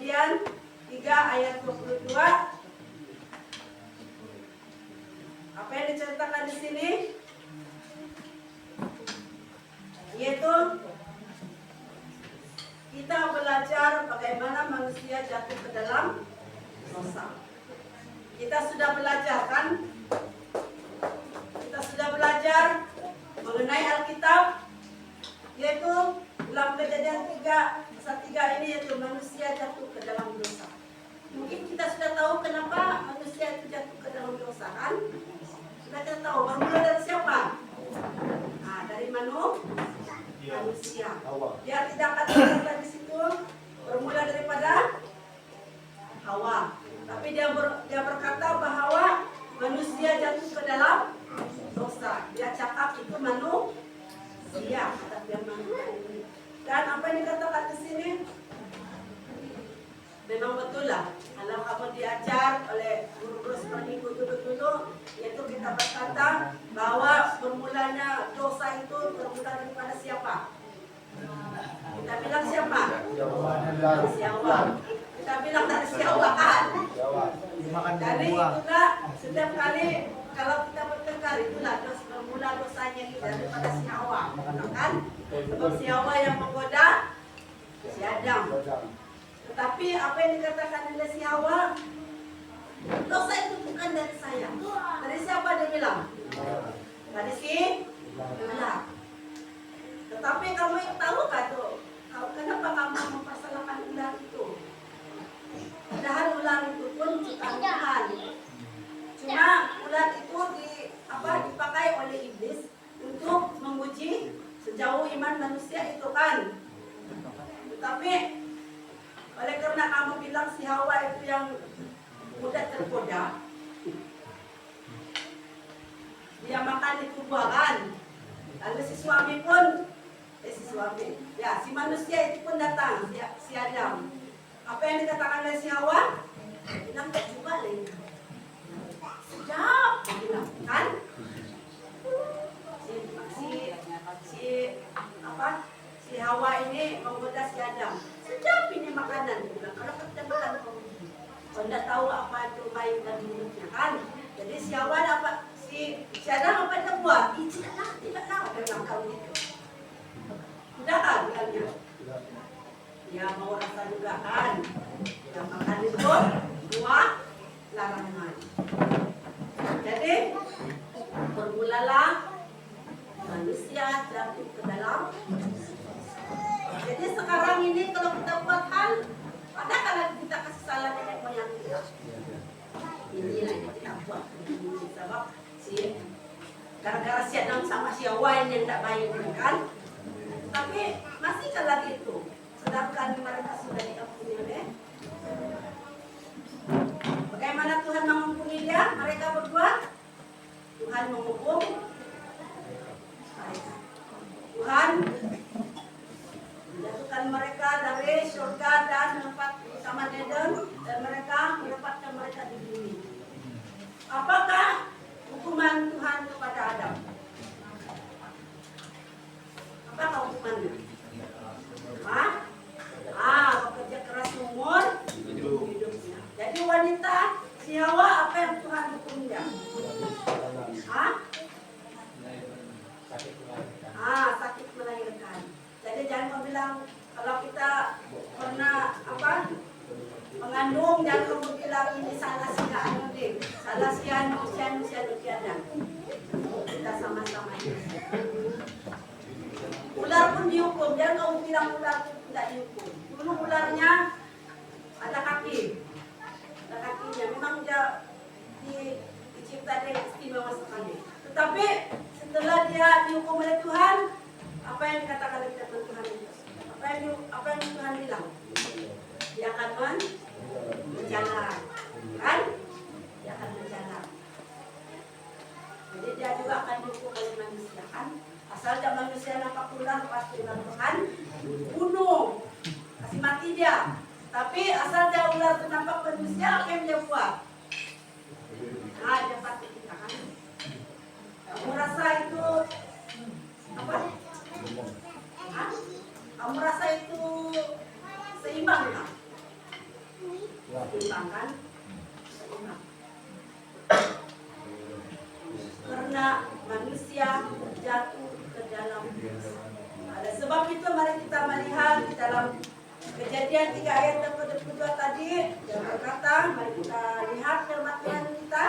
bagian 3 ayat 22. Apa yang diceritakan di sini? Yaitu kita belajar bagaimana manusia jatuh ke dalam dosa. Kita sudah belajar kan? Kita sudah belajar mengenai Alkitab, yaitu dalam Kejadian 3 pasal 3 ini, yaitu manusia jatuh ke dalam dosa. Mungkin kita sudah tahu kenapa manusia itu jatuh ke dalam dosa kan? Sudah kita tahu bermula dari siapa? Nah, dari manusia. Biar tidak kata di situ bermula daripada Hawa. Tapi dia berkata bahwa manusia jatuh ke dalam dosa. Dia cakap itu manusia, kata dia manusia. Dan apa yang dikatakan di sini memang betul lah. Kalau kamu diajar oleh guru-guru seperti dulu, yaitu kita berkata bahwa bermulanya dosa itu bermula daripada siapa? Kita bilang siapa? Siapa? Kita bilang dari siapa kan? Jadi itulah setiap kali kalau kita bertengkar, itulah bermula dosanya itu daripada si Hawa, kan? Sebab si Hawa yang menggoda si Adam. Tetapi apa yang dikatakan oleh si Hawa, dosa itu bukan dari saya. Dari siapa dia bilang? Dari si ular. Tetapi kamu tahu kan tuh, kenapa kamu mempersalahkan ular itu? Padahal ular itu pun ciptaan Tuhan. Cuma ular itu dipakai oleh iblis untuk menguji sejauh iman manusia itu kan. Tetapi oleh karena kamu bilang si Hawa itu yang mudah tergoda, dia makan itu buah kan. Lalu si manusia itu pun datang, si Adam. Apa yang dikatakan oleh si Hawa? Bilang coba lagi. Sedap, bilang kan? Si Hawa ini menggoda si Adam. Sedap ini makanan, bilang. Kalau kita makan kau tidak tahu apa itu baik dan buruknya kan? Jadi si Hawa si Adam apa dia buat? Tidaklah, dia bilang kau gitu. Sudah kan bilangnya? Ya mau rasa juga kan? Ya makan itu buah larangan. Jadi bermulalah manusia jatuh ke dalam. Jadi sekarang ini kalau kita buat hal, ada kalau kita kasih salah nenek moyang kita. Inilah yang kita buat. Sebab gara-gara si Adam sama si Hawa yang tidak baik kan. Tapi masih lagi itu. Sedangkan mereka sudah diampuni oleh. Bagaimana Tuhan mengampuni dia? Mereka berdua. Tuhan menghukum mereka. Tuhan menjatuhkan mereka dari surga dan tempat Taman Eden, dan mereka menempatkan mereka di bumi. Apakah hukuman Tuhan kepada Adam? Apakah hukumannya? Bekerja keras umur hidupnya. Jadi wanita si Hawa, apa yang Tuhan hukumnya? Sakit melahirkan. Jadi jangan kau bilang kalau kita pernah mengandung, jangan kau bilang ini salah si Anu, salah si Anu tiada. Kita sama-sama ini. Ular pun dihukum, jangan kau bilang ular pun tidak dihukum. Dulu ularnya ada kakinya, memang dia dicipta dia istimewa sekali. Tetapi setelah dia dihukum oleh Tuhan, apa yang dikatakan oleh Tuhan itu? Apa yang Tuhan bilang? Dia akan berjalan, kan? Dia akan berjalan. Jadi dia juga akan dihukum oleh manusia, kan? Asal dia manusia nampak ular, pasti ular Tuhan bunuh, kasih mati dia. Tapi asal dia ular nampak manusia, apa yang dia buat? Dia pasti kita kan. Kamu rasa itu apa? Kamu rasa itu seimbang nggak? dalam ada sebab itu mari kita melihat di dalam Kejadian 3 ayat 22 tadi yang berkata, mari kita lihat firman Tuhan kita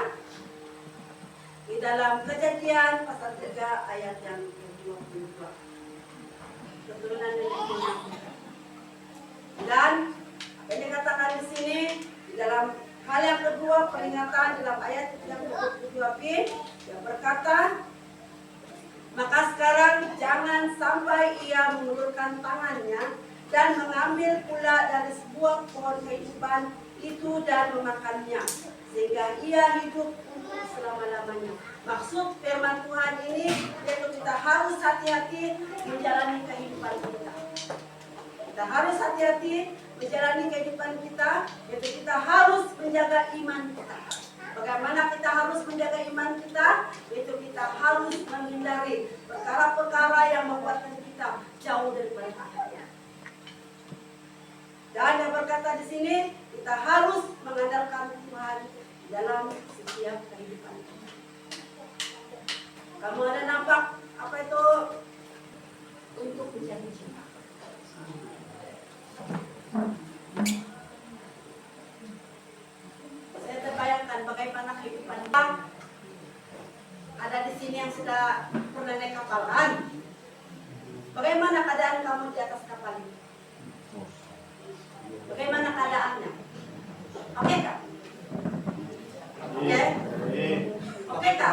di dalam Kejadian pasal 3 ayat yang 22. Keturunan nenek. Dan apa yang dikatakan di sini di dalam hal yang kedua peringatan dalam ayat yang 22b yang berkata, maka sekarang jangan sampai ia mengulurkan tangannya dan mengambil pula dari sebuah pohon kehidupan itu dan memakannya, sehingga ia hidup untuk selama-lamanya. Maksud firman Tuhan ini yaitu kita harus hati-hati menjalani kehidupan kita. Kita harus hati-hati menjalani kehidupan kita, yaitu kita harus menjaga iman kita. Bagaimana kita harus menjaga iman kita? Yaitu kita harus menghindari perkara-perkara yang membuat kita jauh daripada Tuhan. Dan yang berkata di sini, kita harus mengandalkan Tuhan dalam setiap kehidupan kita. Kamu ada nampak apa itu untuk menjadi cinta? Saya terbayangkan bagaimana kehidupan kita. Ada di sini yang sudah pernah naik kapal kan? Bagaimana keadaan kamu di atas kapal ini? Bagaimana keadaannya? Oke kah? Oke? Oke kah?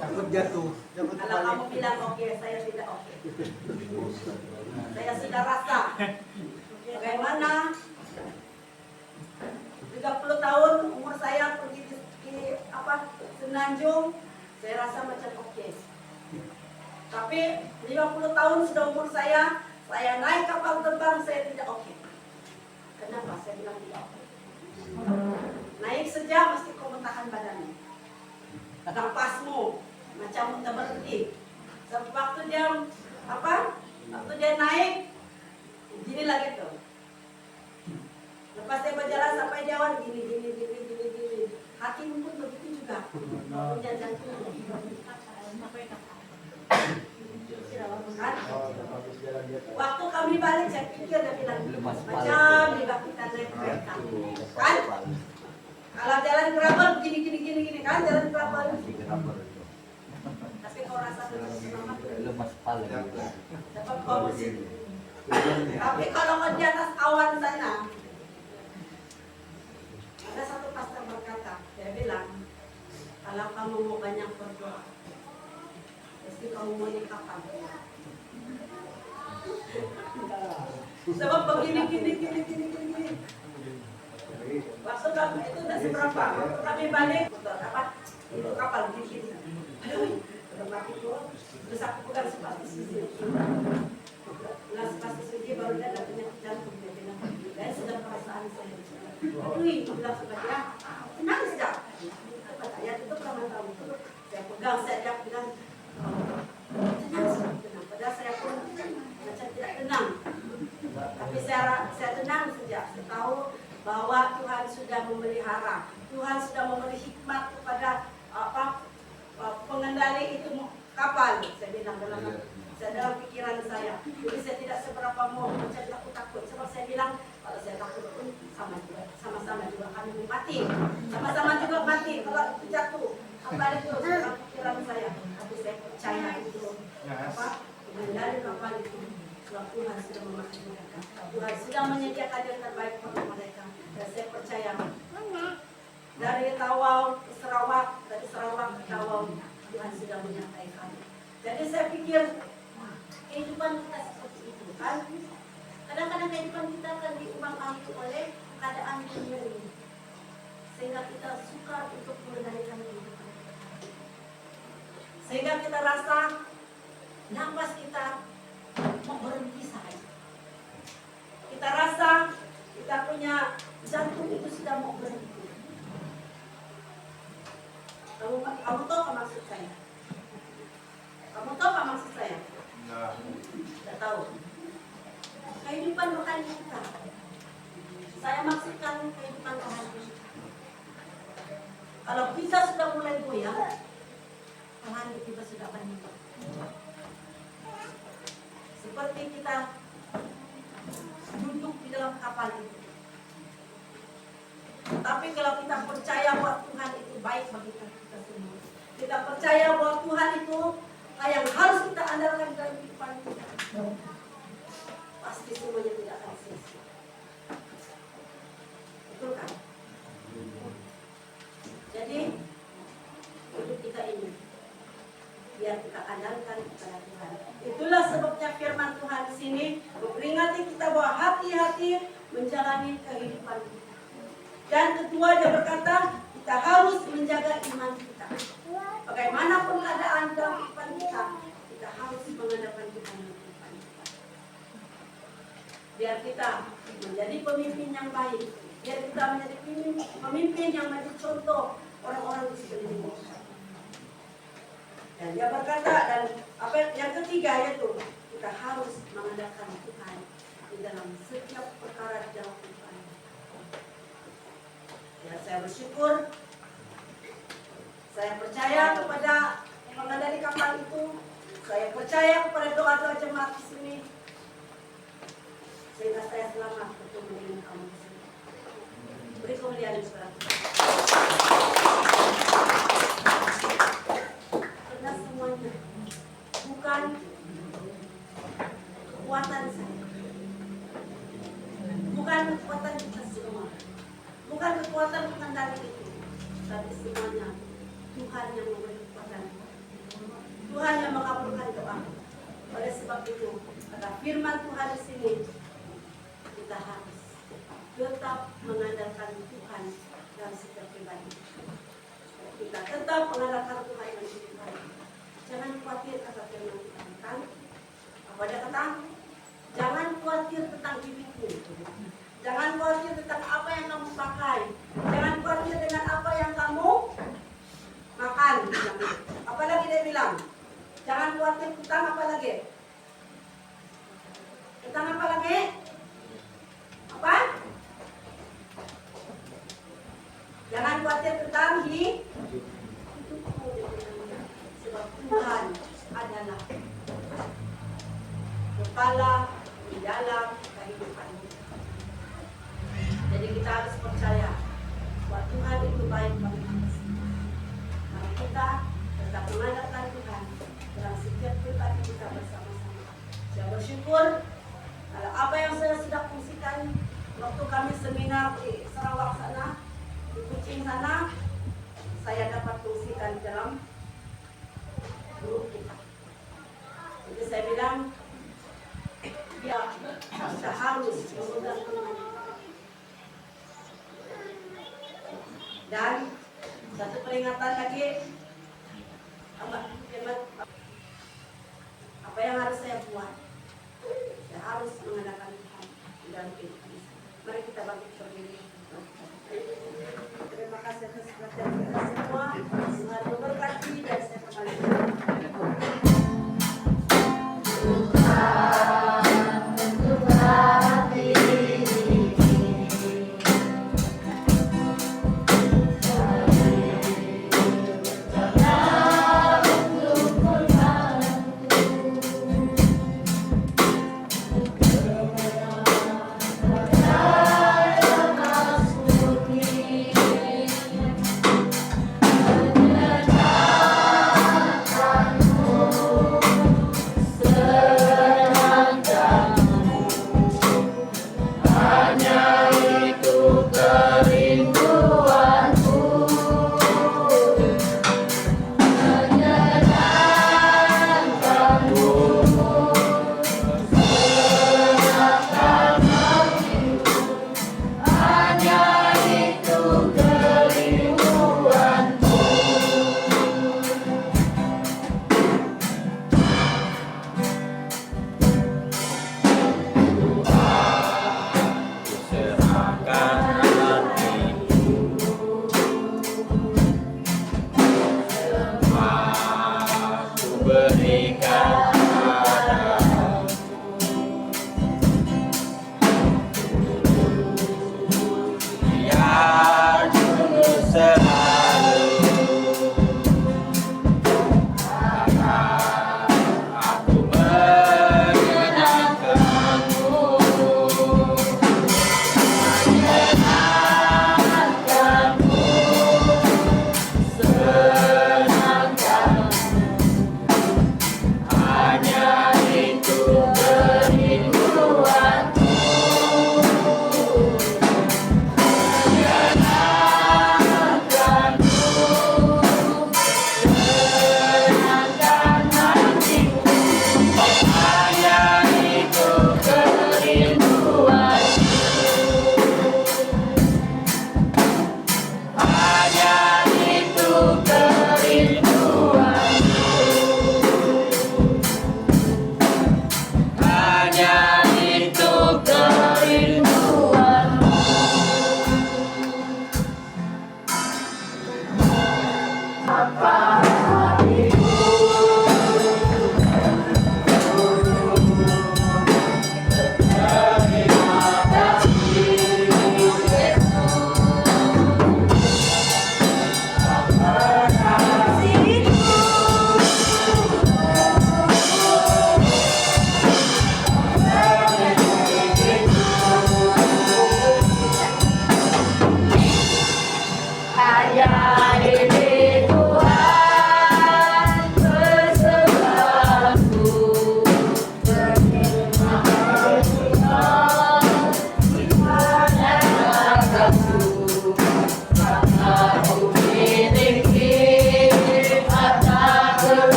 Takut jatuh. Kalau kamu bilang oke, saya tidak oke. Saya sudah rasa bagaimana 30 tahun umur saya pergi di Semenanjung, saya rasa macam oke. Tapi 50 tahun sudah umur saya naik kapal terbang, saya tidak oke. Kenapa? Saya bilang tidak oke. Naik saja mesti kau tahan badannya. Napasmu macam tak berhenti. Sampai waktu dia naik, gini lagi tuh. Lepas dia berjalan sampai jauh, gini. Hatimu pun begitu juga. Punya jantung. Waktu kami balik, saya pikir dia bilang macam juga kita naik kereta, kan? Kalau jalan gravel begini kan, jalan gravel. Tapi kau rasa lemas kepala juga. dapat kau mesin. Tapi kalau kau di atas awan sana, ada satu pastor berkata, dia bilang, kalau kamu mau banyak berdoa, pasti kamu mau naik kapal. Sebab begini. Waktu kami itu udah seberapa? Waktu kami balik, itu kapal gini. Aduh, udah mati tuh. Terus aku pegang sepatu suci. Pegang sepatu suci baru dia ada penyakit jantung. Dia bilang, dan sedang perasaan saya. Aduh, aku bilang sama dia, tenang saja. Ya tutup mata kamu. Saya pegang, dia bilang, tenang. Padahal saya pun macam tidak tenang. Tapi saya tenang saja. Saya tahu bahwa Tuhan sudah memelihara, Tuhan sudah memberi hikmat kepada pengendali itu kapal. Saya bilang dalam pikiran saya. Jadi saya tidak seberapa mau macam takut. Sebab saya bilang kalau saya takut pun sama-sama juga kami mati, sama-sama juga mati kalau itu jatuh. Apa itu dalam pikiran saya? Tapi saya percaya itu pengendali kapal itu. Sebab Tuhan sudah memakai mereka. Tuhan sudah menyediakan yang terbaik untuk mereka. Dan saya percaya dari Tawau ke Sarawak, dari Sarawak ke Tawau, Tuhan sudah menyertai kami. Jadi saya pikir kehidupan kita seperti itu kan. Kadang-kadang kehidupan kita akan diubah-ubah oleh keadaan dunia ini, sehingga kita suka untuk mengendalikan kehidupan kita. Sehingga kita rasa nafas kita mau berhenti saja. Kita rasa kita punya jantung itu sudah mau berhenti. Kamu tahu apa maksud saya? Kamu tahu apa maksud saya? Tidak tahu. Kehidupan rohani kita. Saya maksudkan kehidupan rohani kita. Kalau kita sudah mulai goyah, rohani kita sudah akan hidup. Seperti kita duduk di dalam kapal itu. Tapi kalau kita percaya bahwa Tuhan itu baik bagi kita semua, kita percaya bahwa Tuhan itu yang harus kita andalkan dalam kehidupan kita, pasti semuanya tidak akan sia-sia. Betul kan? Jadi hidup kita ini biar kita andalkan kepada Tuhan. Itulah sebabnya firman Tuhan di sini memperingati kita bahwa hati-hati menjalani kehidupan kita. Dan kedua dia berkata kita harus menjaga iman kita. Bagaimanapun keadaan dalam kehidupan kita, kita harus mengandalkan Tuhan dalam kehidupan kita. Biar kita menjadi pemimpin yang baik, biar kita menjadi pemimpin yang menjadi contoh orang-orang di sekeliling kita. Dan dia berkata, dan apa yang ketiga yaitu kita harus mengandalkan Tuhan di dalam setiap perkara di dalam kehidupan. Ya, saya bersyukur, saya percaya kepada pengendali kapal itu, saya percaya kepada doa-doa jemaat di sini, sehingga saya selamat bertemu dengan kamu di sini. Beri kemuliaan kepada Tuhan. Karena semuanya bukan kekuatan saya, bukan kekuatan kita semua, bukan kekuatan pengendali itu, tapi semuanya Tuhan yang memberi kekuatan, Tuhan yang mengabulkan doa. Oleh sebab itu, kata firman Tuhan di sini, kita harus tetap mengandalkan Tuhan dalam setiap pribadi. Kita tetap mengandalkan Tuhan dalam setiap pribadi. Jangan khawatir kata firman Tuhan kan? Apa dia kata? Jangan khawatir tentang hidupmu. Jangan khawatir tentang apa yang kamu pakai. Jangan khawatir dengan apa yang kamu makan. Apalagi dia bilang, jangan khawatir tentang apa lagi? Tentang apa lagi? Apa? Jangan khawatir tentang hidupmu. Sebab Tuhan adalah kepala di dalam kehidupan kita. Jadi kita harus percaya bahwa Tuhan itu baik bagi kita semua. Mari kita tetap mengandalkan Tuhan dalam setiap pribadi kita bersama-sama. Saya bersyukur kalau apa yang saya sudah fungsikan waktu kami seminar di Sarawak sana, di Kuching sana, saya dapat fungsikan dalam grup kita. Jadi saya bilang, ya kita harus mengundang Tuhan. Dan satu peringatan lagi, apa yang harus saya buat? Saya harus mengandalkan Tuhan dalam kehidupan. Mari kita bangkit berdiri. Terima kasih atas perhatian kita semua. Tuhan memberkati dan saya kembali.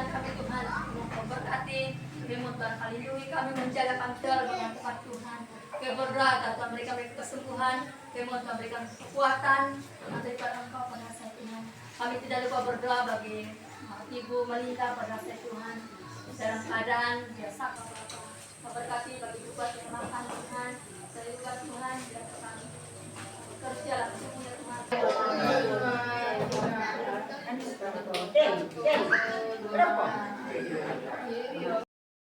Tuhan kami Tuhan memberkati Tuhan halilui kami menjaga kami dengan Tuhan Tuhan keberkatan Tuhan berikan mereka kesembuhan Tuhan berikan kekuatan berikan Engkau pada saya Tuhan kami tidak lupa berdoa bagi Ibu Melinda pada saya Tuhan dalam keadaan biasa memberkati bagi Tuhan keselamatan Tuhan